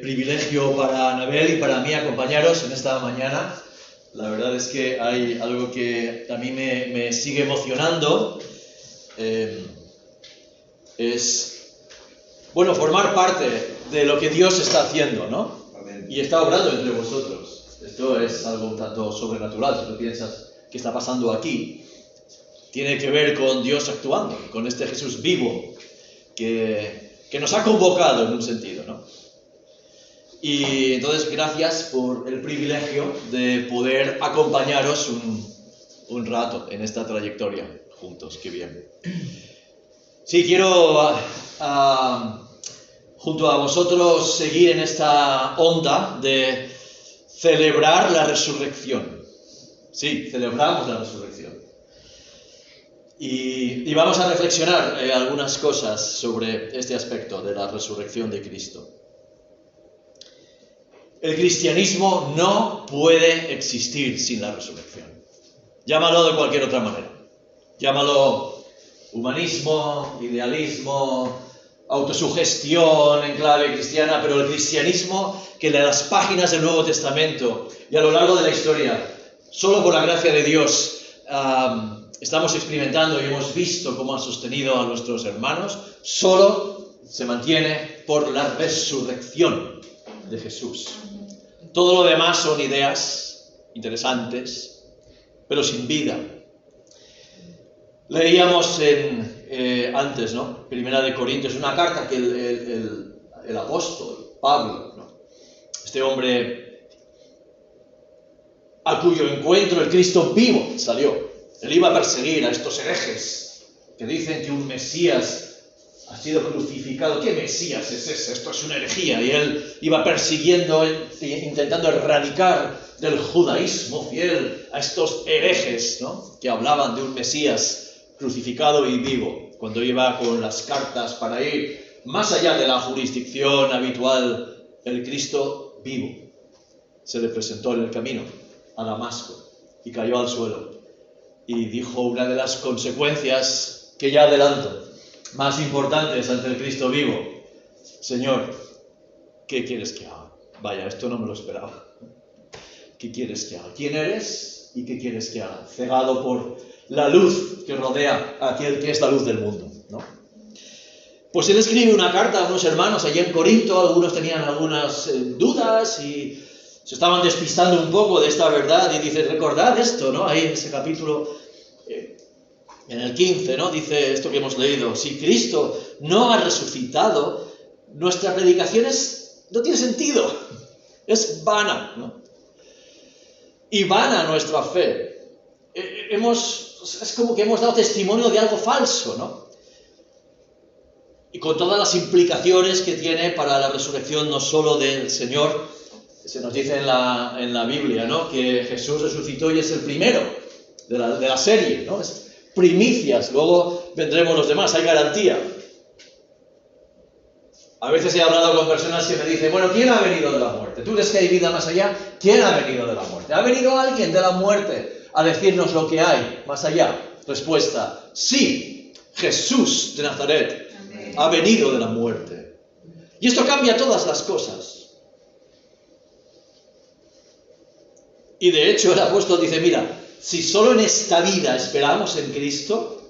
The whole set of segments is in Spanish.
privilegio para Anabel y para mí acompañaros en esta mañana. La verdad es que hay algo que a mí me sigue emocionando. Es, bueno, formar parte de lo que Dios está haciendo, ¿no? Amén. Y está obrando entre vosotros. Esto es algo un tanto sobrenatural, si tú piensas que está pasando aquí. Tiene que ver con Dios actuando, con este Jesús vivo que nos ha convocado en un sentido, ¿no? Y entonces, gracias por el privilegio de poder acompañaros un rato en esta trayectoria juntos. Qué bien. Sí, quiero junto a vosotros seguir en esta onda de celebrar la resurrección. Sí, celebramos la resurrección. Y vamos a reflexionar algunas cosas sobre este aspecto de la resurrección de Cristo. El cristianismo no puede existir sin la resurrección. Llámalo de cualquier otra manera. Llámalo humanismo, idealismo, autosugestión en clave cristiana, pero el cristianismo que en las páginas del Nuevo Testamento y a lo largo de la historia, solo por la gracia de Dios, estamos experimentando y hemos visto cómo ha sostenido a nuestros hermanos, solo se mantiene por la resurrección de Jesús. Todo lo demás son ideas interesantes, pero sin vida. Leíamos antes, ¿no? Primera de Corintios, una carta que el apóstol Pablo, ¿no? Este hombre a cuyo encuentro el Cristo vivo salió. Él iba a perseguir a estos herejes que dicen que un Mesías ha sido crucificado. ¿Qué Mesías es ese? Esto es una herejía. Y él iba persiguiendo, intentando erradicar del judaísmo fiel a estos herejes, ¿no? Que hablaban de un Mesías crucificado y vivo, cuando iba con las cartas para ir más allá de la jurisdicción habitual. El Cristo vivo se le presentó en el camino a Damasco y cayó al suelo. Y dijo una de las consecuencias que ya adelanto, más importantes ante el Cristo vivo: Señor, ¿qué quieres que haga? Vaya, esto no me lo esperaba. ¿Qué quieres que haga? ¿Quién eres y qué quieres que haga? Cegado por la luz que rodea a aquel que es la luz del mundo, ¿no? Pues él escribe una carta a unos hermanos allí en Corinto. Algunos tenían algunas dudas y se estaban despistando un poco de esta verdad, y dice: recordad esto, ¿no? Ahí en ese capítulo, en el 15, ¿no? Dice esto que hemos leído: si Cristo no ha resucitado, nuestra predicación no tiene sentido, es vana, ¿no? Y vana nuestra fe. Es como que hemos dado testimonio de algo falso, ¿no? Y con todas las implicaciones que tiene para la resurrección, no solo del Señor. Se nos dice en la Biblia, ¿no? Que Jesús resucitó y es el primero de la serie, ¿no? Es primicias, luego vendremos los demás, hay garantía. A veces he hablado con personas que me dicen: bueno, ¿quién ha venido de la muerte? ¿Tú crees que hay vida más allá? ¿Quién ha venido de la muerte? ¿Ha venido alguien de la muerte a decirnos lo que hay más allá? Respuesta: sí, Jesús de Nazaret ha venido de la muerte. Y esto cambia todas las cosas. Y de hecho el apóstol dice: mira, si solo en esta vida esperamos en Cristo,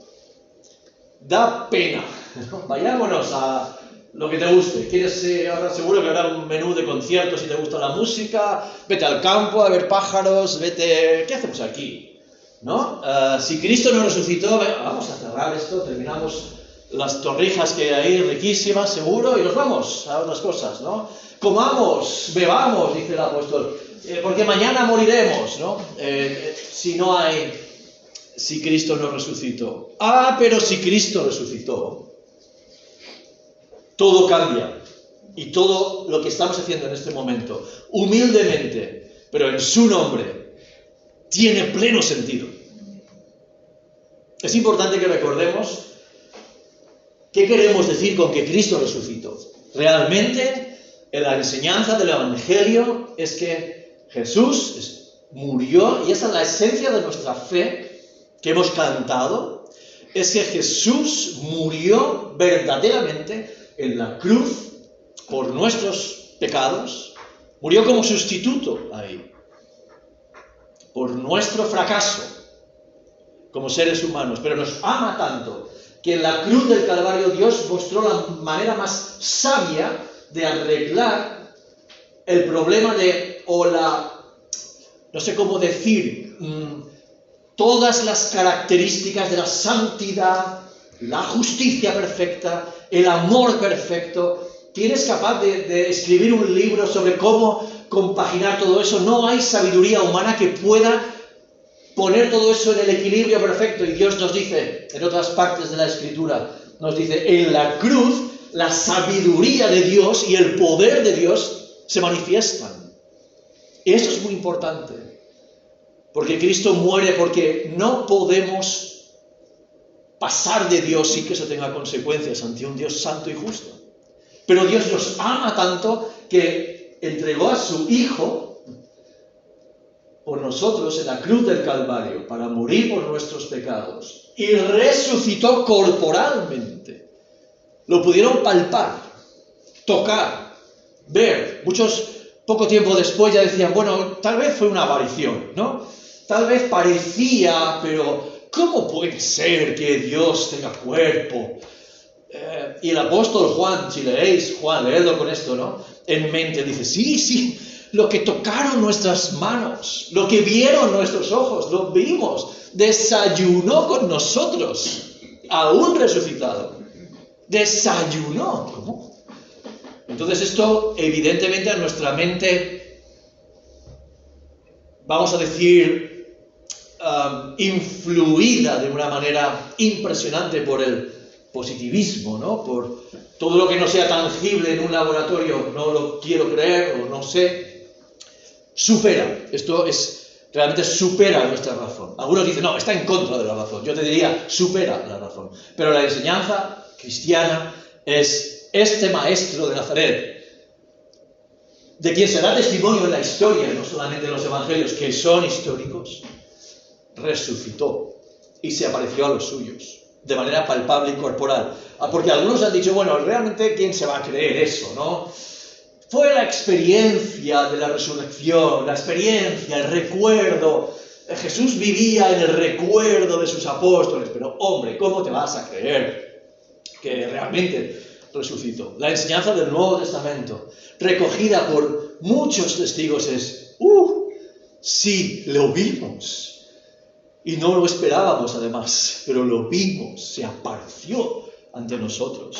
da pena, ¿no? Vayámonos a lo que te guste. ¿Quieres ahora? Seguro que habrá un menú de conciertos si te gusta la música. Vete al campo a ver pájaros, vete... ¿Qué hacemos aquí? ¿No? Si Cristo no resucitó, vamos a cerrar esto, terminamos las torrijas que hay riquísimas, seguro, y nos vamos a otras cosas, ¿no? Comamos, bebamos, dice el apóstol, porque mañana moriremos, ¿no? Si Cristo no resucitó. Pero si Cristo resucitó, todo cambia. Y todo lo que estamos haciendo en este momento, humildemente, pero en su nombre, tiene pleno sentido. Es importante que recordemos qué queremos decir con que Cristo resucitó. Realmente, en la enseñanza del Evangelio es que Jesús murió, y esa es la esencia de nuestra fe que hemos cantado, es que Jesús murió verdaderamente en la cruz por nuestros pecados, murió como sustituto ahí, por nuestro fracaso como seres humanos, pero nos ama tanto que en la cruz del Calvario Dios mostró la manera más sabia de arreglar el problema no sé cómo decir, todas las características de la santidad, la justicia perfecta, el amor perfecto. ¿Tienes capaz de escribir un libro sobre cómo compaginar todo eso? No hay sabiduría humana que pueda poner todo eso en el equilibrio perfecto. Y Dios nos dice, en otras partes de la Escritura, nos dice, en la cruz, la sabiduría de Dios y el poder de Dios se manifiestan. Y eso es muy importante, porque Cristo muere porque no podemos pasar de Dios sin que eso tenga consecuencias ante un Dios santo y justo. Pero Dios nos ama tanto que entregó a su Hijo por nosotros en la cruz del Calvario para morir por nuestros pecados y resucitó corporalmente. Lo pudieron palpar, tocar, ver. Muchos poco tiempo después ya decían, bueno, tal vez fue una aparición, ¿no? Tal vez parecía, pero ¿cómo puede ser que Dios tenga cuerpo? Y el apóstol Juan, si leéis Juan, leedlo con esto, ¿no? En mente, dice, sí, lo que tocaron nuestras manos, lo que vieron nuestros ojos, lo vimos, desayunó con nosotros, aún resucitado. Desayunó, ¿cómo? Entonces esto, evidentemente, a nuestra mente, vamos a decir, influida de una manera impresionante por el positivismo, ¿no? Por todo lo que no sea tangible en un laboratorio, no lo quiero creer o no sé, realmente supera nuestra razón. Algunos dicen, no, está en contra de la razón. Yo te diría, supera la razón. Pero la enseñanza cristiana es este maestro de Nazaret, de quien se da testimonio en la historia, no solamente en los evangelios, que son históricos, resucitó y se apareció a los suyos, de manera palpable y corporal. Porque algunos han dicho, bueno, realmente, ¿quién se va a creer eso, no? Fue la experiencia de la resurrección, la experiencia, el recuerdo. Jesús vivía en el recuerdo de sus apóstoles, pero hombre, ¿cómo te vas a creer que realmente resucitó? La enseñanza del Nuevo Testamento, recogida por muchos testigos, es, sí, lo vimos. Y no lo esperábamos además, pero lo vimos, se apareció ante nosotros.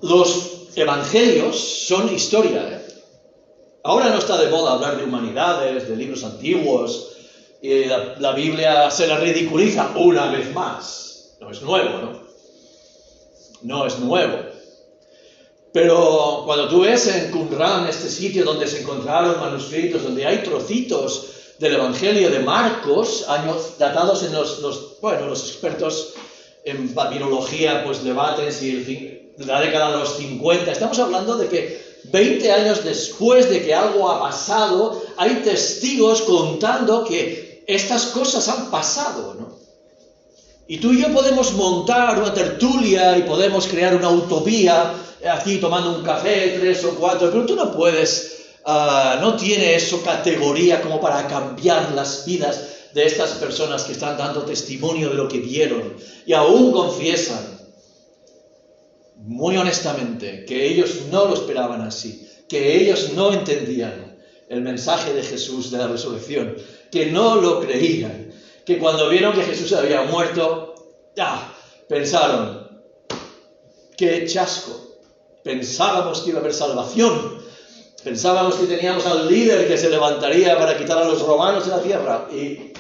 Los evangelios son historia, Ahora no está de moda hablar de humanidades, de libros antiguos, y la Biblia se la ridiculiza una vez más. No es nuevo, ¿no? No es nuevo. Pero cuando tú ves en Qumran, este sitio donde se encontraron manuscritos, donde hay trocitos del Evangelio de Marcos, años datados en los expertos en babilología pues debaten si la década de los 50, estamos hablando de que 20 años después de que algo ha pasado, hay testigos contando que estas cosas han pasado, ¿no? Y tú y yo podemos montar una tertulia y podemos crear una utopía aquí tomando un café, 3 o 4, pero tú no puedes, no tiene eso categoría como para cambiar las vidas de estas personas que están dando testimonio de lo que vieron y aún confiesan muy honestamente que ellos no lo esperaban así, que ellos no entendían el mensaje de Jesús de la resurrección, que no lo creían, que cuando vieron que Jesús había muerto, pensaron, qué chasco, pensábamos que iba a haber salvación, pensábamos que teníamos al líder que se levantaría para quitar a los romanos de la tierra y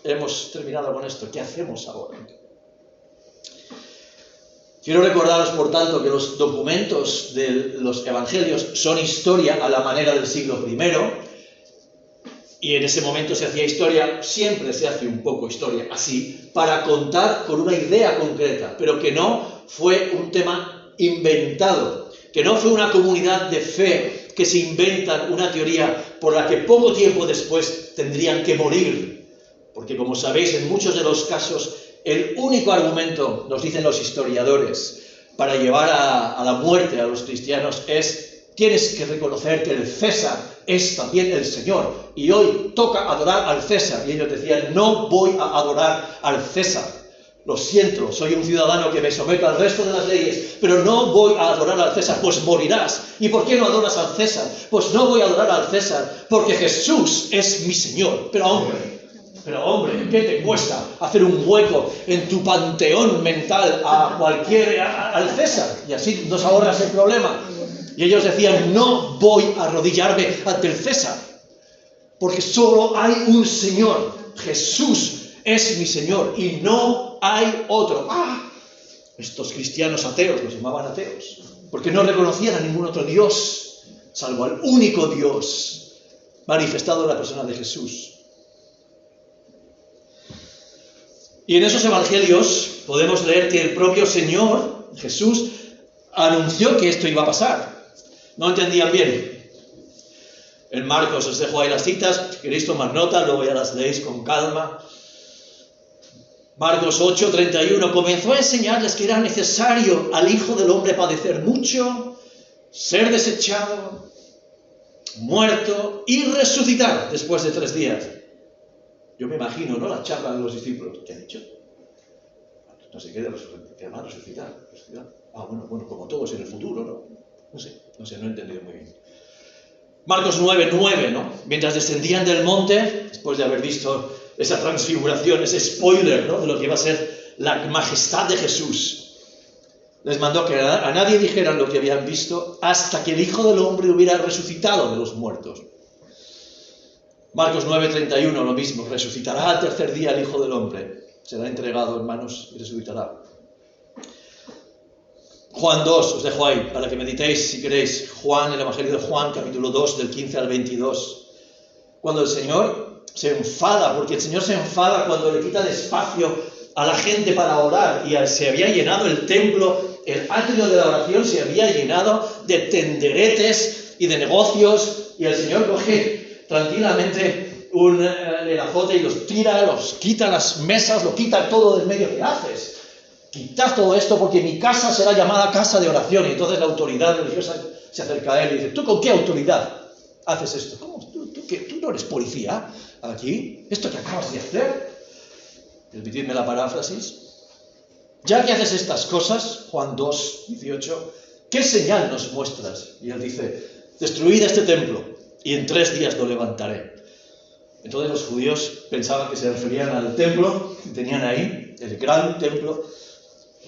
hemos terminado con esto, ¿qué hacemos ahora? Quiero recordaros, por tanto, que los documentos de los evangelios son historia a la manera del siglo I, y en ese momento se hacía historia, siempre se hace un poco historia así, para contar con una idea concreta, pero que no fue un tema inventado, que no fue una comunidad de fe que se inventan una teoría por la que poco tiempo después tendrían que morir, porque como sabéis, en muchos de los casos, el único argumento, nos dicen los historiadores, para llevar a la muerte a los cristianos es: tienes que reconocer que el César es también el Señor, y hoy toca adorar al César. Y ellos decían: no voy a adorar al César. Lo siento, soy un ciudadano que me someto al resto de las leyes, pero no voy a adorar al César, pues morirás. ¿Y por qué no adoras al César? Pues no voy a adorar al César, porque Jesús es mi Señor. Pero hombre, ¿qué te cuesta hacer un hueco en tu panteón mental al César? Y así nos ahorras el problema. Y ellos decían: no voy a arrodillarme ante el César, porque solo hay un Señor. Jesús es mi Señor y no hay otro. Estos cristianos ateos, los llamaban ateos, porque no reconocían a ningún otro Dios, salvo al único Dios manifestado en la persona de Jesús. Y en esos evangelios podemos leer que el propio Señor, Jesús, anunció que esto iba a pasar. No entendían bien. En Marcos os dejo ahí las citas, si queréis tomar nota, luego ya las leéis con calma. Marcos 8:31, comenzó a enseñarles que era necesario al Hijo del Hombre padecer mucho, ser desechado, muerto y resucitar después de 3 días. Yo me imagino, ¿no?, la charla de los discípulos. ¿Qué ha dicho? No sé qué de resucitar. ¿Qué va a resucitar? Bueno, como todos en el futuro, ¿no? No sé, no he entendido muy bien. Marcos 9:9, ¿no? Mientras descendían del monte, después de haber visto esa transfiguración, ese spoiler, ¿no?, de lo que iba a ser la majestad de Jesús, les mandó que a nadie dijeran lo que habían visto hasta que el Hijo del Hombre hubiera resucitado de los muertos. Marcos 9:31, lo mismo: resucitará al 3er día el Hijo del Hombre, será entregado en manos y resucitará. Juan 2, os dejo ahí, para que meditéis si queréis. Juan, el Evangelio de Juan, capítulo 2, del 15 al 22. Cuando el Señor se enfada, porque el Señor se enfada cuando le quita el espacio a la gente para orar, y se había llenado el templo, el atrio de la oración se había llenado de tenderetes y de negocios, y el Señor coge tranquilamente el azote y los tira, los quita las mesas, lo quita todo del medio. ¿Qué haces? Quitad todo esto porque mi casa será llamada casa de oración. Y entonces la autoridad religiosa se acerca a él y dice: ¿tú con qué autoridad haces esto? ¿Cómo? ¿Tú no eres policía aquí? ¿Esto que acabas de hacer? Permitidme la paráfrasis. Ya que haces estas cosas, Juan 2:18, ¿qué señal nos muestras? Y él dice: destruid este templo y en 3 días lo levantaré. Entonces los judíos pensaban que se referían al templo que tenían ahí, el gran templo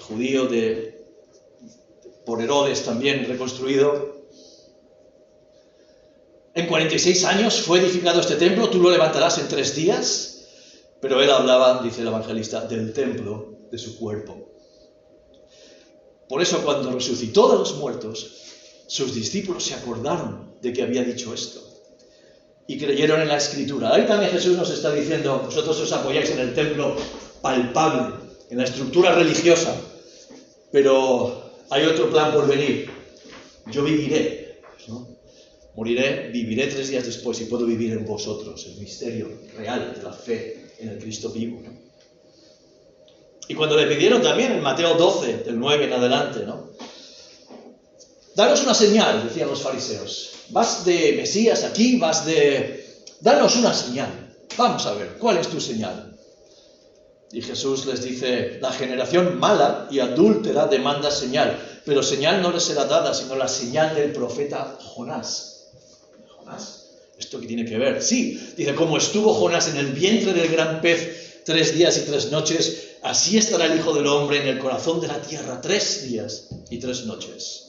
judío por Herodes también reconstruido. En 46 años fue edificado este templo, tú lo levantarás en 3 días. Pero él hablaba, dice el evangelista, del templo de su cuerpo. Por eso cuando resucitó de los muertos, sus discípulos se acordaron de que había dicho esto y creyeron en la Escritura. Ahí también Jesús nos está diciendo: vosotros os apoyáis en el templo palpable, en la estructura religiosa, pero hay otro plan por venir. Yo viviré, ¿no? Moriré, viviré 3 días después y puedo vivir en vosotros, el misterio real de la fe en el Cristo vivo, ¿no? Y cuando le pidieron también en Mateo 12, del 9 en adelante, ¿no?, danos una señal, decían los fariseos. Vas de Mesías aquí, danos una señal. Vamos a ver, ¿cuál es tu señal? Y Jesús les dice: la generación mala y adúltera demanda señal, pero señal no les será dada, sino la señal del profeta Jonás. ¿Jonás? ¿Esto qué tiene que ver? Sí, dice: como estuvo Jonás en el vientre del gran pez 3 días y 3 noches, así estará el Hijo del Hombre en el corazón de la tierra 3 días y 3 noches.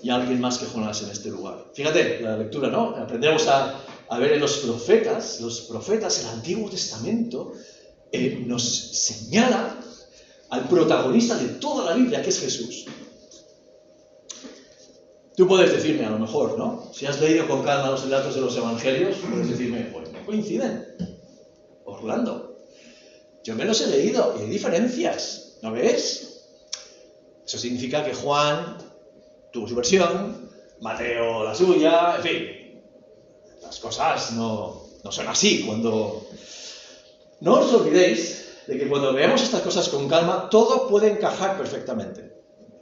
Y alguien más que Jonás en este lugar. Fíjate, la lectura, ¿no? Aprendemos a ver en los profetas, el Antiguo Testamento nos señala al protagonista de toda la Biblia, que es Jesús. Tú puedes decirme, a lo mejor, ¿no?, si has leído con calma los relatos de los evangelios, puedes decirme: pues no coinciden, Orlando. Yo me los he leído y hay diferencias, ¿no ves? Eso significa que Juan tuvo su versión, Mateo la suya, en fin. Las cosas no son así. No os olvidéis de que cuando veamos estas cosas con calma, todo puede encajar perfectamente.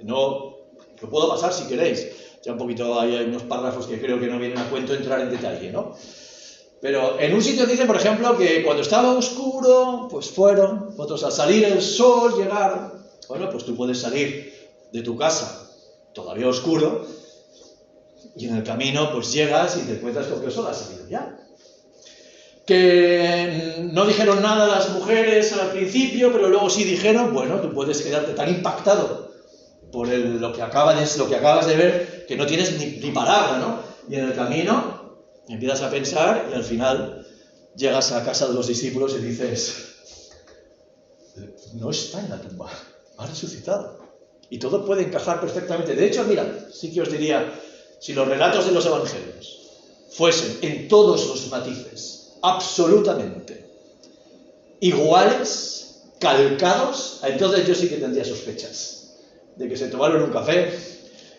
No, lo puedo pasar si queréis. Ya un poquito hay unos párrafos que creo que no vienen a cuento entrar en detalle, ¿no? Pero en un sitio dice, por ejemplo, que cuando estaba oscuro, pues fueron, otros al salir el sol llegaron. Bueno, pues tú puedes salir de tu casa todavía oscuro y en el camino pues llegas y te encuentras con que el sol ha salido ya. Que no dijeron nada las mujeres al principio, pero luego sí dijeron, bueno, tú puedes quedarte tan impactado por lo que acabas de ver, que no tienes ni palabra, ¿no? Y en el camino empiezas a pensar y al final llegas a casa de los discípulos y dices, no está en la tumba, ha resucitado. Y todo puede encajar perfectamente. De hecho, mira, sí que os diría, si los relatos de los evangelios fuesen en todos los matices, absolutamente iguales, calcados, entonces yo sí que tendría sospechas de que se tomaron un café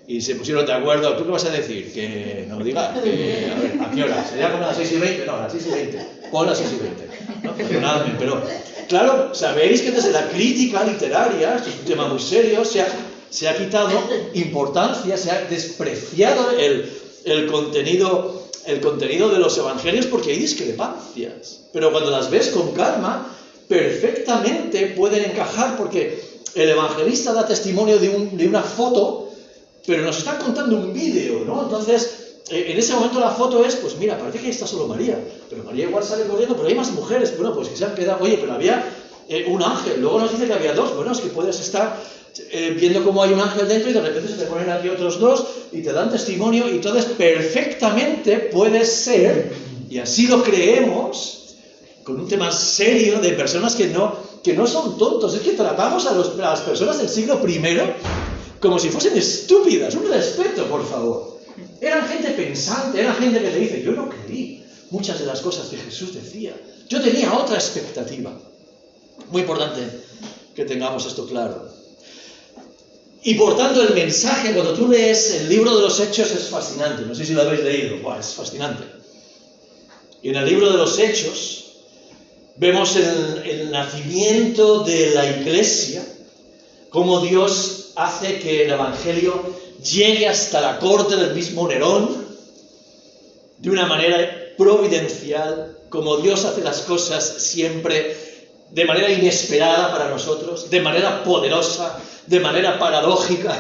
y se pusieron de acuerdo. ¿Tú qué vas a decir? Que no diga, a ver, ¿a qué hora? ¿Sería como a las 6:20? No, a las 6:20. Pon las 6:20. ¿No? Perdonadme, pero claro, sabéis que desde la crítica literaria, esto es un tema muy serio, se ha quitado importancia, se ha despreciado el contenido de los evangelios porque hay discrepancias. Pero cuando las ves con calma, perfectamente pueden encajar porque el evangelista da testimonio de una foto, pero nos está contando un vídeo, ¿no? Entonces, en ese momento la foto es, pues mira, parece que ahí está solo María, pero María igual sale corriendo, pero hay más mujeres, bueno, pues que se han quedado, oye, pero había un ángel, luego nos dice que había dos, bueno, es que puedes estar viendo cómo hay un ángel dentro y de repente se te ponen aquí otros dos y te dan testimonio, y entonces perfectamente puede ser, y así lo creemos, con un tema serio de personas que no son tontos. Es que tratamos a las personas del siglo I como si fuesen estúpidas. Un respeto, por favor. Eran gente pensante, eran gente que te dice, yo no creí muchas de las cosas que Jesús decía. Yo tenía otra expectativa. Muy importante que tengamos esto claro. Y por tanto el mensaje, cuando tú lees el libro de los Hechos, es fascinante. No sé si lo habéis leído. Buah, es fascinante. Y en el libro de los Hechos vemos el nacimiento de la Iglesia, cómo Dios hace que el Evangelio llegue hasta la corte del mismo Nerón, de una manera providencial, como Dios hace las cosas siempre de manera inesperada para nosotros, de manera poderosa, de manera paradójica.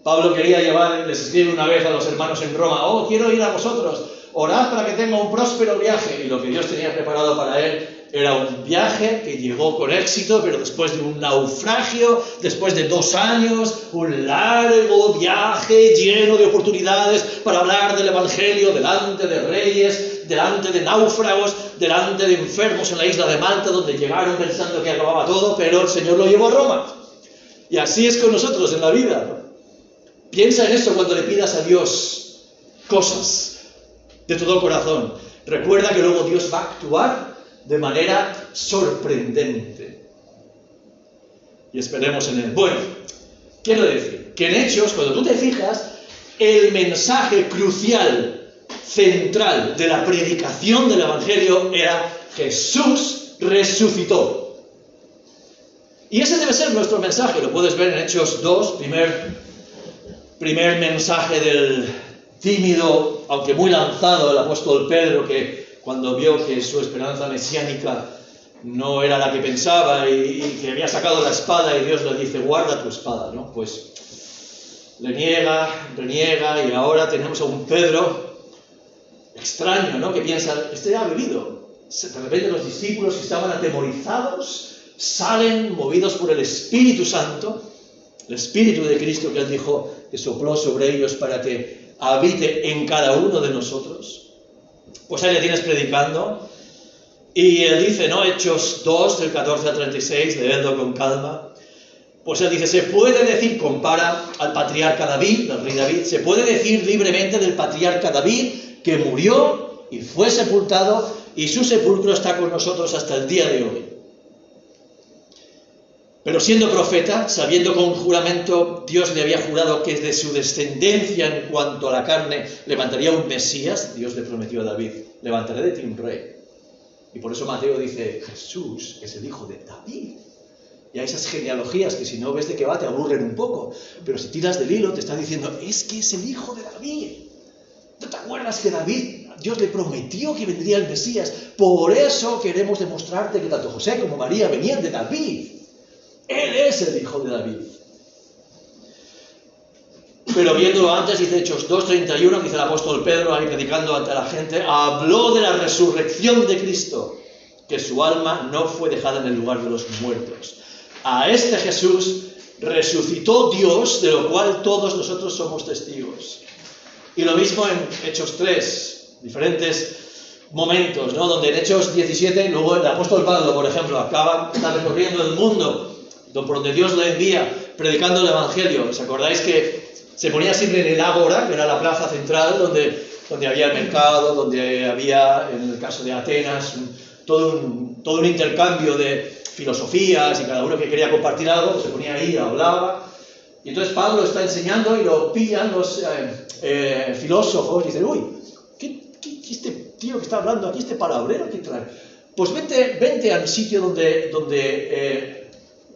Pablo quería les escribe una vez a los hermanos en Roma, quiero ir a vosotros, orad para que tenga un próspero viaje. Y lo que Dios tenía preparado para él era un viaje que llegó con éxito, pero después de un naufragio, después de 2 años, un largo viaje lleno de oportunidades para hablar del Evangelio delante de reyes, delante de náufragos, delante de enfermos en la isla de Malta, donde llegaron pensando que acababa todo, pero el Señor lo llevó a Roma. Y así es con nosotros en la vida, ¿no? Piensa en esto cuando le pidas a Dios cosas de todo corazón. Recuerda que luego Dios va a actuar de manera sorprendente. Y esperemos en Él. Bueno, quiero decir que en Hechos, cuando tú te fijas, el mensaje crucial, central de la predicación del Evangelio era Jesús resucitó. Y ese debe ser nuestro mensaje. Lo puedes ver en Hechos 2, primer mensaje del tímido, aunque muy lanzado, el apóstol Pedro, que cuando vio que su esperanza mesiánica no era la que pensaba y que había sacado la espada y Dios le dice, guarda tu espada, ¿no? Pues le reniega y ahora tenemos a un Pedro extraño, ¿no? Que piensa, este ya ha bebido. De repente los discípulos que estaban atemorizados salen movidos por el Espíritu Santo, el Espíritu de Cristo que Él dijo que sopló sobre ellos para que habite en cada uno de nosotros. Pues ahí le tienes predicando. Y él dice, ¿no? Hechos 2, del 14 al 36, leedlo con calma. Pues él dice, se puede decir, compara al patriarca David, al rey David, se puede decir libremente del patriarca David que murió y fue sepultado y su sepulcro está con nosotros hasta el día de hoy. Pero siendo profeta, sabiendo con juramento Dios le había jurado que de su descendencia en cuanto a la carne levantaría un Mesías, Dios le prometió a David, levantaré de ti un rey. Y por eso Mateo dice, Jesús es el hijo de David. y a esas genealogías que si no ves de qué va te aburren un poco, pero si tiras del hilo te está diciendo, es que es el hijo de David. ¿No te acuerdas que David, Dios le prometió que vendría el Mesías? Por eso queremos demostrarte que tanto José como María venían de David. Él es el hijo de David. Pero viéndolo antes, dice Hechos 2:31, dice el apóstol Pedro ahí predicando ante la gente, habló de la resurrección de Cristo, que su alma no fue dejada en el lugar de los muertos. A este Jesús resucitó Dios, de lo cual todos nosotros somos testigos. Y lo mismo en Hechos 3, diferentes momentos, ¿no? Donde en Hechos 17, luego el apóstol Pablo, por ejemplo, está recorriendo el mundo, por donde Dios le envía, predicando el Evangelio. ¿Os acordáis que se ponía siempre en el Ágora, que era la plaza central, donde había el mercado, donde había, en el caso de Atenas, todo un intercambio de filosofías, y cada uno que quería compartir algo, se ponía ahí, hablaba. Y entonces Pablo está enseñando y lo pillan los filósofos y dicen, uy, ¿qué este tío que está hablando aquí, este palabrero que trae? Pues vente al sitio donde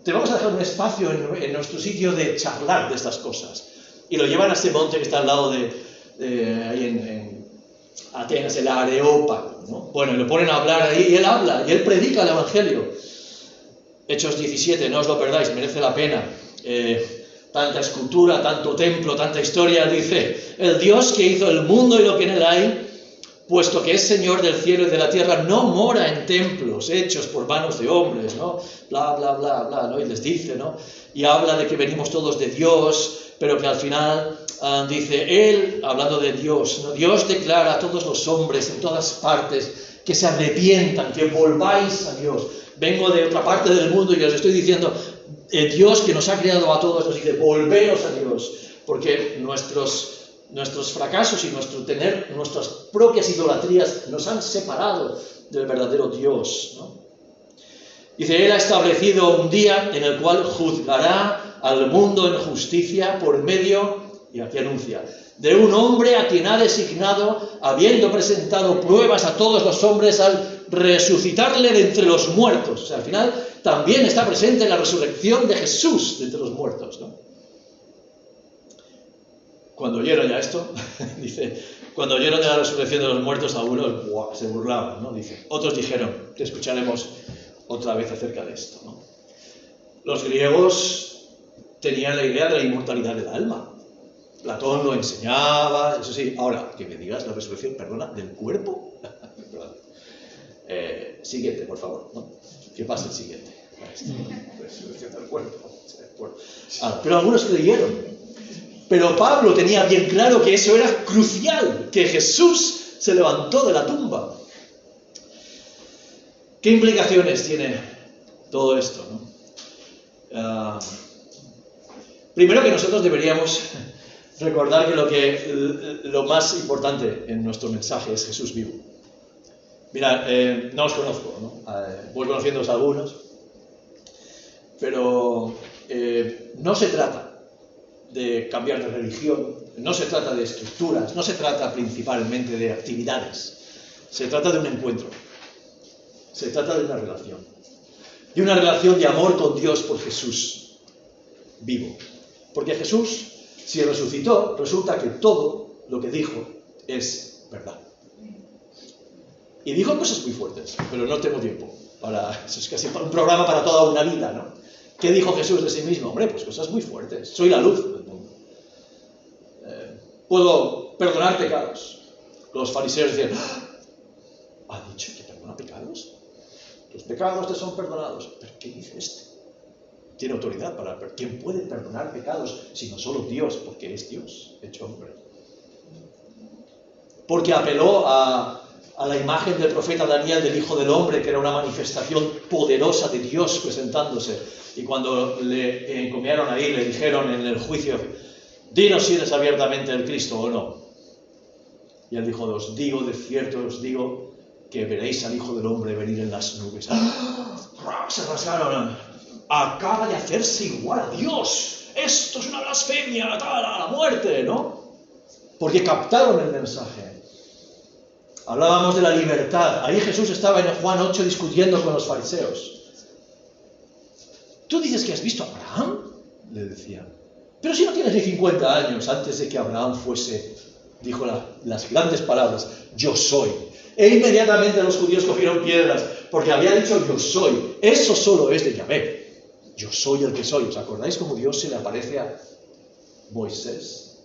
te vamos a dejar un espacio en nuestro sitio de charlar de estas cosas. Y lo llevan a ese monte que está al lado de ahí en Atenas, el Areópago, ¿no? Bueno, y lo ponen a hablar ahí y él habla, y él predica el Evangelio. Hechos 17, no os lo perdáis, merece la pena. Tanta escultura, tanto templo, tanta historia, dice, el Dios que hizo el mundo y lo que en él hay, puesto que es Señor del cielo y de la tierra, no mora en templos hechos por manos de hombres, ¿no? Bla, bla, bla, bla, ¿no? Y les dice, ¿no? Y habla de que venimos todos de Dios, pero que al final dice, Él, hablando de Dios, ¿no? Dios declara a todos los hombres en todas partes que se arrepientan, que volváis a Dios. Vengo de otra parte del mundo y os estoy diciendo, Dios que nos ha creado a todos nos dice, volveos a Dios, porque nuestros fracasos y nuestras propias idolatrías nos han separado del verdadero Dios, ¿no? Dice, Él ha establecido un día en el cual juzgará al mundo en justicia por medio, y aquí anuncia, de un hombre a quien ha designado, habiendo presentado pruebas a todos los hombres al resucitarle de entre los muertos. O sea, al final también está presente la resurrección de Jesús de entre los muertos, ¿no? Cuando oyeron ya esto, dice, cuando oyeron de la resurrección de los muertos, algunos se burlaban, ¿no? Dice, otros dijeron, te escucharemos otra vez acerca de esto, ¿no? Los griegos tenían la idea de la inmortalidad del alma. Platón lo enseñaba, eso sí. Ahora, que me digas la resurrección, perdona, ¿del cuerpo? Siguiente, por favor, ¿no? ¿Qué pasa el siguiente? Resurrección del cuerpo. Pero algunos creyeron. Pero Pablo tenía bien claro que eso era crucial, que Jesús se levantó de la tumba. ¿Qué implicaciones tiene todo esto, ¿no? Primero que nosotros deberíamos recordar que lo más importante en nuestro mensaje es Jesús vivo. Mirad, no os conozco, ¿no? Voy conociéndoos a algunos, pero no se trata de cambiar de religión, no se trata de estructuras, no se trata principalmente de actividades, se trata de un encuentro, se trata de una relación de amor con Dios por Jesús vivo. Porque Jesús, si resucitó, resulta que todo lo que dijo es verdad. Y dijo cosas muy fuertes, pero no tengo tiempo eso es casi un programa para toda una vida, ¿no? ¿Qué dijo Jesús de sí mismo? Hombre, pues cosas muy fuertes. Soy la luz del mundo. Puedo perdonar pecados. Los fariseos decían, ¿ha dicho que perdona pecados? Los pecados te son perdonados. ¿Pero qué dice este? Tiene autoridad para... ¿Quién puede perdonar pecados sino solo Dios? Porque es Dios hecho hombre. Porque apeló a la imagen del profeta Daniel, del Hijo del Hombre, que era una manifestación poderosa de Dios presentándose. Y cuando le encomiaron ahí, le dijeron en el juicio, dinos si eres abiertamente el Cristo o no. Y él dijo, os digo, de cierto os digo, que veréis al Hijo del Hombre venir en las nubes. Se rasgaron. Acaba de hacerse igual a Dios. Esto es una blasfemia, a la muerte, ¿no? Porque captaron el mensaje. Hablábamos de la libertad. Ahí Jesús estaba en Juan 8 discutiendo con los fariseos. ¿tú dices que has visto a Abraham? Le decía. Pero si no tienes ni 50 años, antes de que Abraham fuese, dijo las grandes palabras, yo soy. E inmediatamente los judíos cogieron piedras, porque había dicho yo soy. Eso solo es de Yahvé. Yo soy el que soy. ¿Os acordáis cómo Dios se le aparece a Moisés?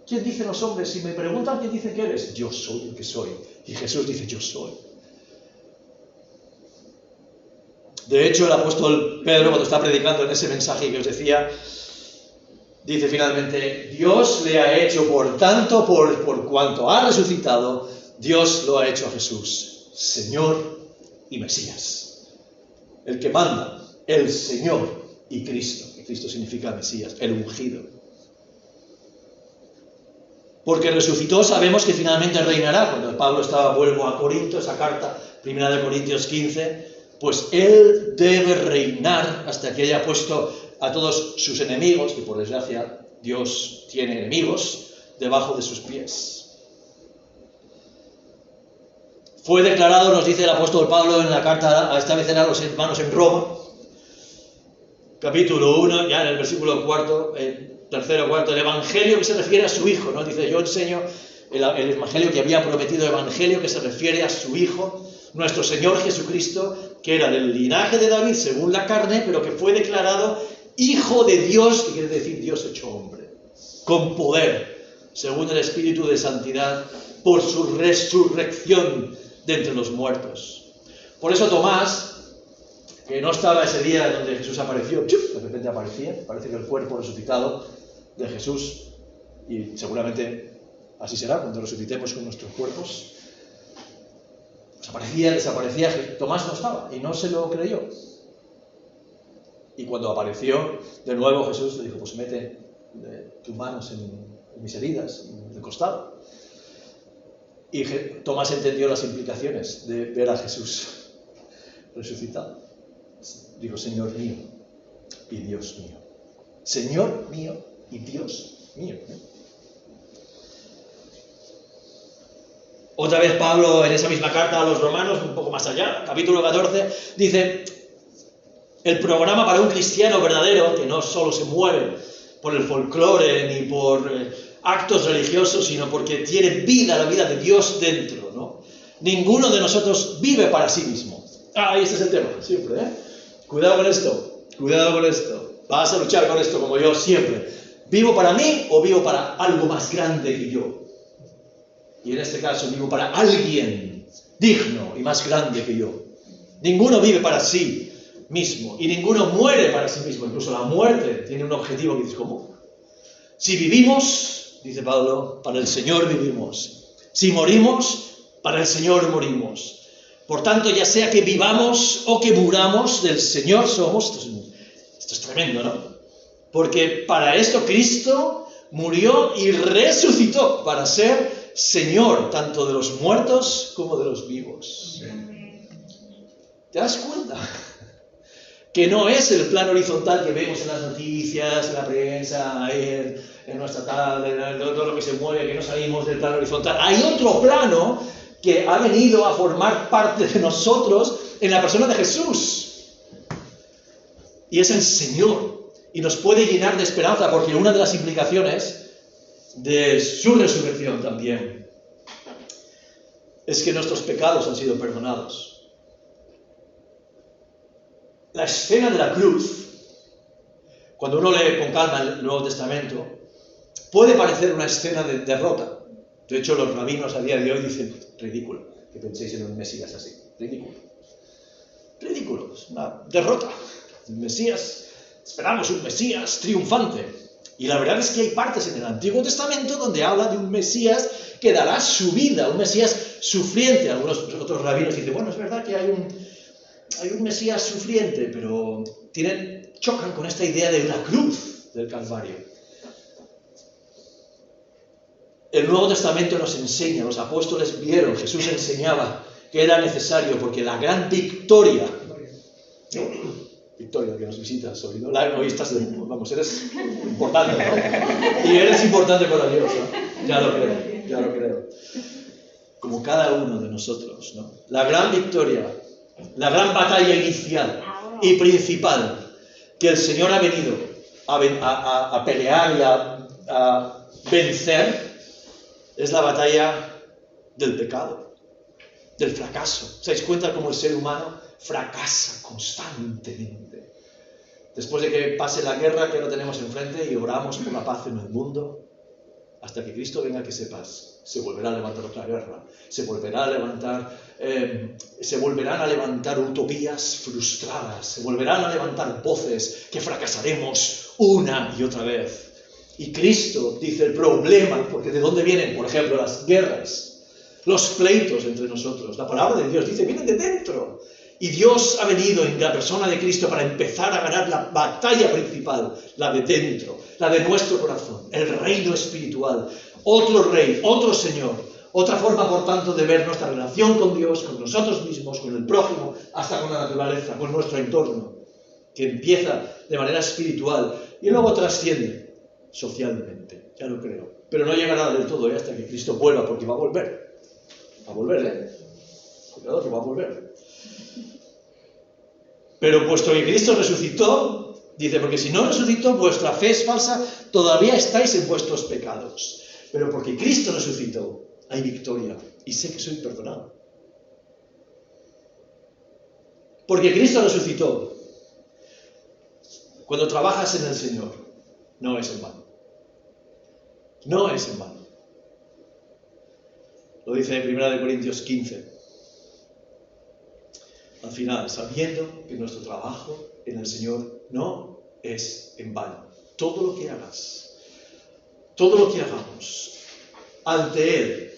¿Quién dicen los hombres? Si me preguntan quién dice que eres, yo soy el que soy. Y Jesús dice yo soy. De hecho, el apóstol Pedro, cuando está predicando en ese mensaje que os decía, dice finalmente, Dios le ha hecho, por tanto, por cuanto ha resucitado, Dios lo ha hecho a Jesús, Señor y Mesías. El que manda, el Señor y Cristo. Que Cristo significa Mesías, el ungido. Porque resucitó, sabemos que finalmente reinará. Cuando Pablo vuelvo a Corinto, esa carta, 1 de Corintios 15, pues él debe reinar hasta que haya puesto a todos sus enemigos, que por desgracia Dios tiene enemigos, debajo de sus pies. Fue declarado, nos dice el apóstol Pablo en la carta, esta vez a los hermanos en Roma, capítulo 1, ya en el versículo 4, tercero o cuarto, el evangelio que se refiere a su hijo, ¿no? Dice, yo enseño el evangelio que había prometido, el evangelio que se refiere a su hijo, nuestro Señor Jesucristo, que era del linaje de David según la carne, pero que fue declarado Hijo de Dios, que quiere decir Dios hecho hombre, con poder, según el Espíritu de Santidad, por su resurrección de entre los muertos. Por eso Tomás, que no estaba ese día donde Jesús apareció, de repente aparecía, parece que el cuerpo resucitado de Jesús, y seguramente así será cuando resucitemos con nuestros cuerpos, pues aparecía, desaparecía, Tomás no estaba y no se lo creyó. Y cuando apareció de nuevo Jesús le dijo, pues mete tus manos en mis heridas, en el costado. Y Tomás entendió las implicaciones de ver a Jesús resucitado. Digo, Señor mío y Dios mío. Señor mío y Dios mío. Otra vez Pablo en esa misma carta a los romanos, un poco más allá, capítulo 14, dice, el programa para un cristiano verdadero, que no solo se mueve por el folclore ni por actos religiosos, sino porque tiene vida, la vida de Dios dentro, ¿no? Ninguno de nosotros vive para sí mismo. Ahí este es el tema, siempre, ¿eh? Cuidado con esto, cuidado con esto. Vas a luchar con esto como yo siempre. ¿Vivo para mí o vivo para algo más grande que yo? Y en este caso vivo para alguien digno y más grande que yo. Ninguno vive para sí mismo y ninguno muere para sí mismo. Incluso la muerte tiene un objetivo que dices, ¿cómo? Si vivimos, dice Pablo, para el Señor vivimos. Si morimos, para el Señor morimos. Por tanto, ya sea que vivamos o que muramos, del Señor somos. Esto es tremendo, ¿no? Porque para esto Cristo murió y resucitó para ser Señor, tanto de los muertos como de los vivos. ¿Te das cuenta? Que no es el plano horizontal que vemos en las noticias, en la prensa, en nuestra tablet, en todo lo que se mueve, que no salimos del plano horizontal. Hay otro plano que ha venido a formar parte de nosotros en la persona de Jesús. Y es el Señor. Y nos puede llenar de esperanza, porque una de las implicaciones de su resurrección también es que nuestros pecados han sido perdonados. La escena de la cruz, cuando uno lee con calma el Nuevo Testamento, puede parecer una escena de derrota. De hecho, los rabinos a día de hoy dicen, ridículo, que penséis en un Mesías así. Ridículo. Ridículo, es una derrota. El Mesías, esperamos un Mesías triunfante. Y la verdad es que hay partes en el Antiguo Testamento donde habla de un Mesías que dará su vida, un Mesías sufriente. Algunos otros rabinos dicen, bueno, es verdad que hay un Mesías sufriente, pero chocan con esta idea de una cruz del Calvario. El Nuevo Testamento nos enseña, los apóstoles vieron, Jesús enseñaba que era necesario, porque la gran victoria que nos visita, hoy estás vamos, eres importante, ¿no? Y eres importante para Dios, ¿no? Ya lo creo. Como cada uno de nosotros, ¿no? La gran victoria, la gran batalla inicial y principal que el Señor ha venido a pelear y a vencer es la batalla del pecado, del fracaso. ¿Os dais cuenta cómo el ser humano fracasa constantemente? Después de que pase la guerra que ahora tenemos enfrente y oramos por la paz en el mundo, hasta que Cristo venga, que sepas, se volverá a levantar otra guerra, se volverán a levantar utopías frustradas, se volverán a levantar voces que fracasaremos una y otra vez. Y Cristo dice el problema, porque ¿de dónde vienen? Por ejemplo, las guerras, los pleitos entre nosotros. La palabra de Dios dice, vienen de dentro. Y Dios ha venido en la persona de Cristo para empezar a ganar la batalla principal, la de dentro, la de nuestro corazón, el reino espiritual, otro rey, otro Señor, otra forma, por tanto, de ver nuestra relación con Dios, con nosotros mismos, con el prójimo, hasta con la naturaleza, con nuestro entorno, que empieza de manera espiritual y luego trasciende socialmente, ya lo creo. Pero no llegará del todo hasta que Cristo vuelva, porque va a volver. Va a volver, Cuidado que va a volver. Pero puesto que Cristo resucitó, dice, porque si no resucitó, vuestra fe es falsa, todavía estáis en vuestros pecados. Pero porque Cristo resucitó, hay victoria, y sé que soy perdonado. Porque Cristo resucitó. Cuando trabajas en el Señor, no es en vano. No es en vano. Lo dice en 1 Corintios 15. Al final, sabiendo que nuestro trabajo en el Señor no es en vano. Todo lo que hagas, todo lo que hagamos ante Él,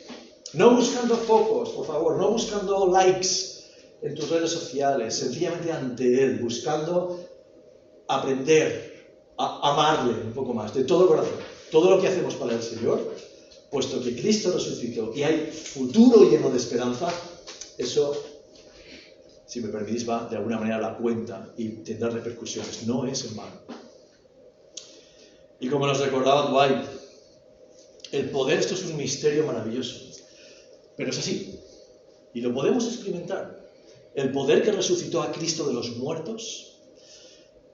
no buscando focos, por favor, no buscando likes en tus redes sociales, sencillamente ante Él, buscando aprender a amarle un poco más, de todo corazón. Todo lo que hacemos para el Señor, puesto que Cristo resucitó y hay futuro lleno de esperanza, eso, si me permitís, va de alguna manera a la cuenta y tendrá repercusiones. No es en vano. Y como nos recordaba Dwight, el poder, esto es un misterio maravilloso, pero es así, y lo podemos experimentar. El poder que resucitó a Cristo de los muertos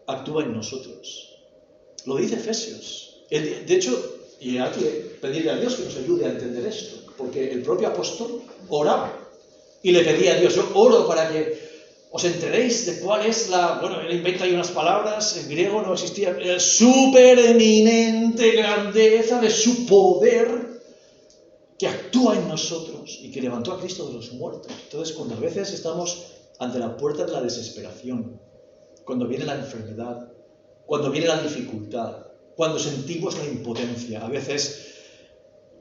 actúa en nosotros. Lo dice Efesios. De hecho, y hay que pedirle a Dios que nos ayude a entender esto, porque el propio apóstol oraba y le pedía a Dios, yo oro para que os enteréis de cuál es él inventa ahí unas palabras, en griego no existía, la supereminente grandeza de su poder que actúa en nosotros y que levantó a Cristo de los muertos. Entonces, cuando a veces estamos ante la puerta de la desesperación, cuando viene la enfermedad, cuando viene la dificultad, cuando sentimos la impotencia, a veces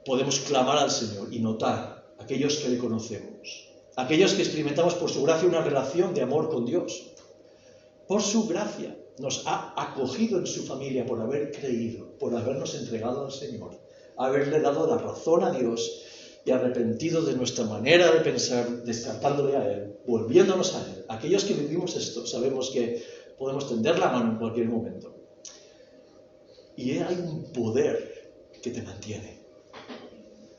podemos clamar al Señor y notar aquellos que le conocemos, aquellos que experimentamos por su gracia una relación de amor con Dios. Por su gracia nos ha acogido en su familia por haber creído, por habernos entregado al Señor, haberle dado la razón a Dios y arrepentido de nuestra manera de pensar, descartándole a Él, volviéndonos a Él. Aquellos que vivimos esto sabemos que podemos tender la mano en cualquier momento. Y hay un poder que te mantiene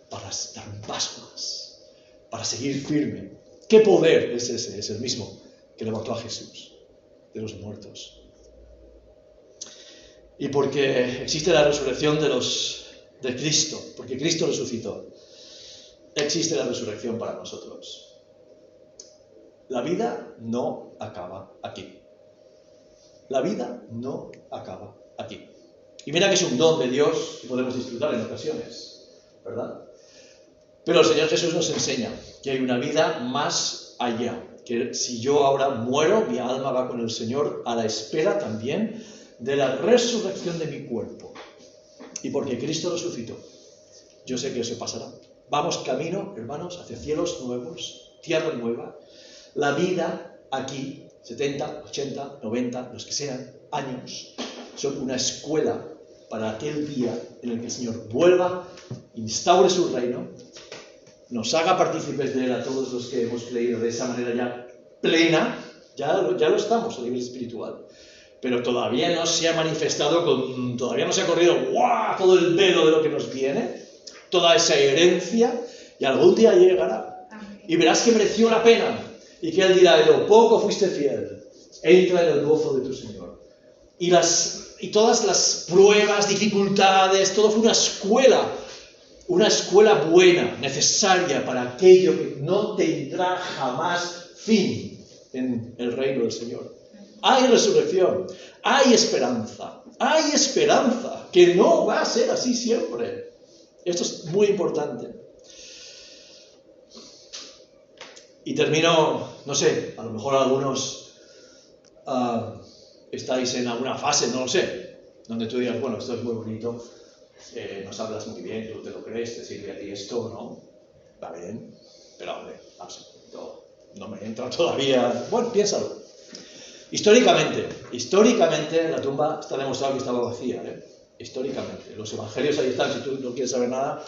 para dar un paso más, para seguir firme. ¿Qué poder es ese? Es el mismo que levantó a Jesús de los muertos. Y porque existe la resurrección de Cristo, porque Cristo resucitó, existe la resurrección para nosotros. La vida no acaba aquí. La vida no acaba aquí. Y mira que es un don de Dios que podemos disfrutar en ocasiones, ¿verdad? Pero el Señor Jesús nos enseña que hay una vida más allá, que si yo ahora muero, mi alma va con el Señor a la espera también de la resurrección de mi cuerpo. Y porque Cristo resucitó, yo sé que eso pasará. Vamos camino, hermanos, hacia cielos nuevos, tierra nueva. La vida aquí, 70, 80, 90, los que sean, años, son una escuela para aquel día en el que el Señor vuelva, instaure su reino, nos haga partícipes de Él a todos los que hemos creído de esa manera ya plena, ya lo estamos a nivel espiritual, pero todavía no se ha manifestado, todavía no se ha corrido todo el velo de lo que nos viene, toda esa herencia, y algún día llegará. Y verás que mereció la pena, y que Él dirá, de lo poco fuiste fiel, entra en el gozo de tu Señor. y todas las pruebas, dificultades, todo fue una escuela buena, necesaria para aquello que no tendrá jamás fin en el reino del Señor. Hay resurrección, hay esperanza, que no va a ser así siempre. Esto es muy importante. Y termino, no sé, a lo mejor algunos estáis en alguna fase, no lo sé, donde tú digas, bueno, esto es muy bonito, nos hablas muy bien, tú te lo crees, te sirve a ti esto, ¿no? Va bien, pero hombre, no me entra todavía. Bueno, piénsalo. Históricamente, la tumba está demostrado que estaba vacía, históricamente. Los evangelios ahí están, si tú no quieres saber nada.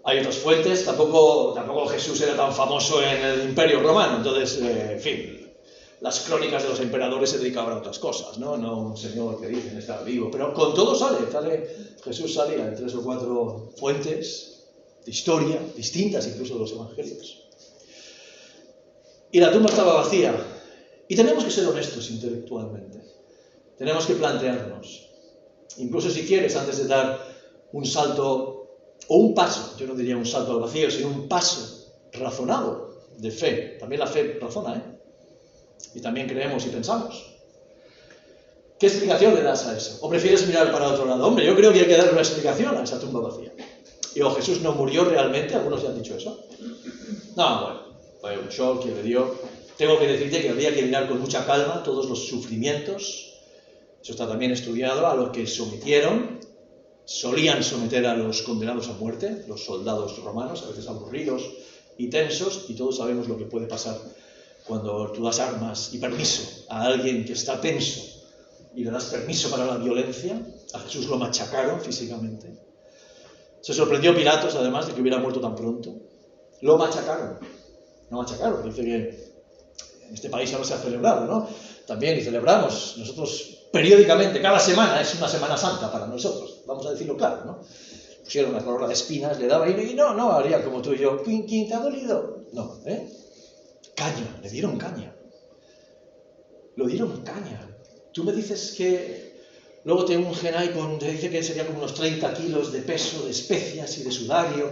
Hay otras fuentes, tampoco Jesús era tan famoso en el Imperio Romano, entonces, en fin, las crónicas de los emperadores se dedicaban a otras cosas, ¿no? No un señor que dicen estaba vivo, pero con todo Jesús salía en 3 o 4 fuentes de historia, distintas incluso de los evangelios. Y la tumba estaba vacía, y tenemos que ser honestos intelectualmente, tenemos que plantearnos, incluso si quieres, antes de dar un salto o un paso, yo no diría un salto al vacío, sino un paso razonado de fe. También la fe razona, y también creemos y pensamos. ¿Qué explicación le das a eso? ¿O prefieres mirar para otro lado? Hombre, yo creo que hay que dar una explicación a esa tumba vacía. ¿Y o Jesús no murió realmente? Algunos ya han dicho eso. No, bueno, fue un shock que le dio. Tengo que decirte que habría que mirar con mucha calma todos los sufrimientos. Eso está también estudiado, a los que solían someter a los condenados a muerte, los soldados romanos, a veces aburridos y tensos, y todos sabemos lo que puede pasar cuando tú das armas y permiso a alguien que está tenso y le das permiso para la violencia. A Jesús lo machacaron físicamente. Se sorprendió Pilatos, además, de que hubiera muerto tan pronto. Lo machacaron. Dice que en este país ahora se ha celebrado, ¿no? También, y celebramos nosotros periódicamente, cada semana, es una Semana Santa para nosotros, vamos a decirlo claro, ¿no? Pusieron una corona de espinas, le daba y no haría como tú y yo, ¿quién te ha dolido? No, caña, le dieron caña. Lo dieron caña. Tú me dices que luego te ungen ahí te dice que sería como unos 30 kilos de peso, de especias y de sudario,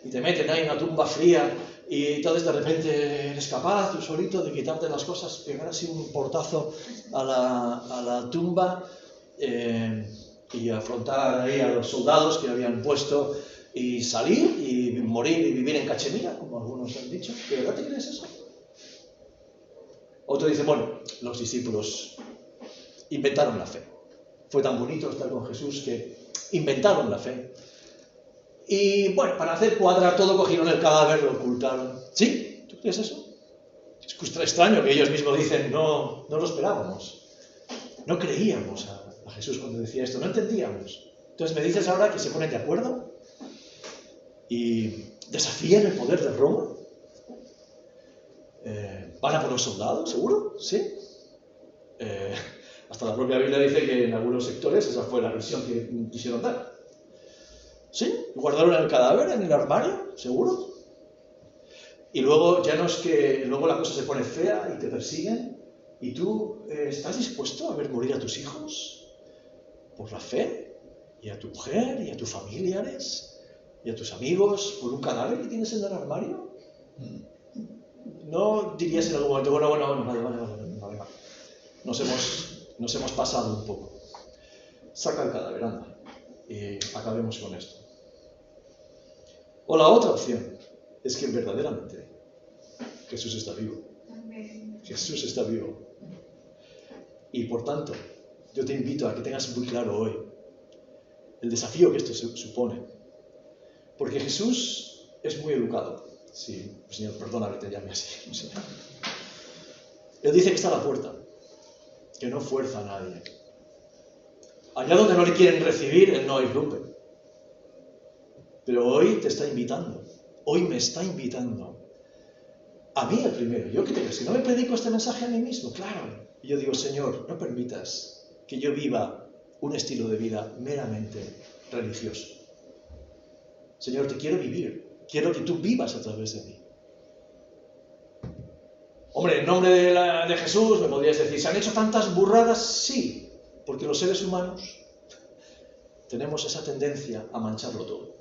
y te meten ahí en una tumba fría, y entonces de repente eres capaz tú solito de quitarte las cosas, pegar así un portazo a la tumba y afrontar ahí a los soldados que habían puesto y salir y morir y vivir en Cachemira, como algunos han dicho. ¿De verdad te crees eso? Otro dice, bueno, los discípulos inventaron la fe. Fue tan bonito estar con Jesús que inventaron la fe. Y bueno, para hacer cuadrar todo, cogieron el cadáver, lo ocultaron. ¿Sí? ¿Tú crees eso? Es extraño que ellos mismos dicen, no lo esperábamos. No creíamos a Jesús cuando decía esto, no entendíamos. Entonces me dices ahora que se ponen de acuerdo y desafían el poder de Roma. ¿Van a por los soldados, seguro? ¿Sí? Hasta la propia Biblia dice que en algunos sectores esa fue la versión que quisieron dar. ¿Sí? ¿Guardaron el cadáver en el armario? ¿Seguro? Y luego ya no es que luego la cosa se pone fea y te persiguen. ¿Y tú estás dispuesto a ver morir a tus hijos? ¿Por la fe? ¿Y a tu mujer? ¿Y a tus familiares? ¿Y a tus amigos? ¿Por un cadáver que tienes en el armario? ¿No dirías en algún momento, bueno, vale. Nos hemos pasado un poco. Saca el cadáver, anda. Y acabemos con esto. O la otra opción es que verdaderamente Jesús está vivo. Amén. Jesús está vivo. Y por tanto, yo te invito a que tengas muy claro hoy el desafío que esto supone. Porque Jesús es muy educado. Sí, Señor, perdóname, te llame así. Sí. Él dice que está a la puerta, que no fuerza a nadie. Allá donde no le quieren recibir, Él no irrumpe. Pero hoy te está invitando, hoy me está invitando. A mí el primero. ¿Yo qué te crees? ¿Que no me predico este mensaje a mí mismo? Claro. Y yo digo, Señor, no permitas que yo viva un estilo de vida meramente religioso. Señor, te quiero vivir. Quiero que tú vivas a través de mí. Hombre, en nombre de Jesús me podrías decir, ¿se han hecho tantas burradas? Sí. Porque los seres humanos tenemos esa tendencia a mancharlo todo.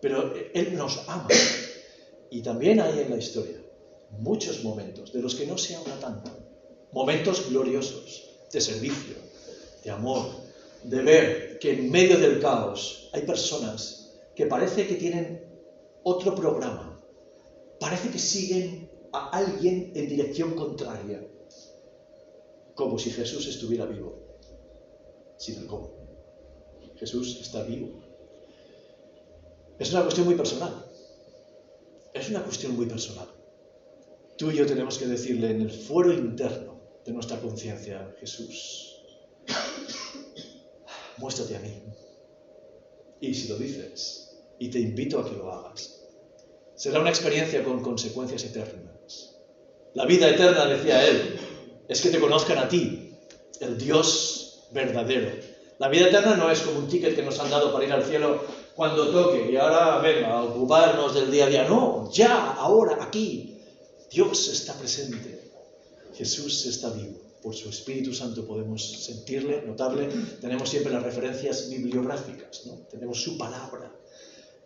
Pero Él nos ama. Y también hay en la historia muchos momentos de los que no se habla tanto. Momentos gloriosos, de servicio, de amor, de ver que en medio del caos hay personas que parece que tienen otro programa. Parece que siguen a alguien en dirección contraria. Como si Jesús estuviera vivo. Sin el cómo. Jesús está vivo. Es una cuestión muy personal. Es una cuestión muy personal. Tú y yo tenemos que decirle en el fuero interno de nuestra conciencia: Jesús, muéstrate a mí. Y si lo dices, y te invito a que lo hagas, será una experiencia con consecuencias eternas. La vida eterna, decía él, es que te conozcan a ti, el Dios verdadero. La vida eterna no es como un ticket que nos han dado para ir al cielo cuando toque y ahora venga a ocuparnos del día a día. No, ya, ahora, aquí. Dios está presente. Jesús está vivo. Por su Espíritu Santo podemos sentirle, notarle. Tenemos siempre las referencias bibliográficas, ¿no? Tenemos su palabra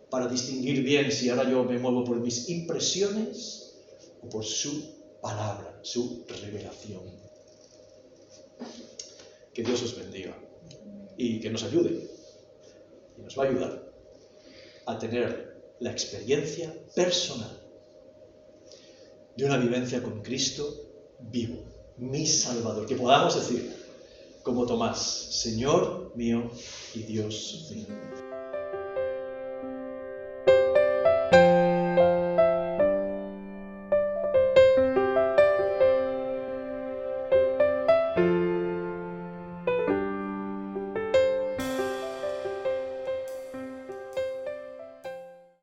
para distinguir bien si ahora yo me muevo por mis impresiones o por su palabra, su revelación. Que Dios os bendiga y que nos ayude y nos va a ayudar a tener la experiencia personal de una vivencia con Cristo vivo, mi Salvador. Que podamos decir, como Tomás: Señor mío y Dios mío.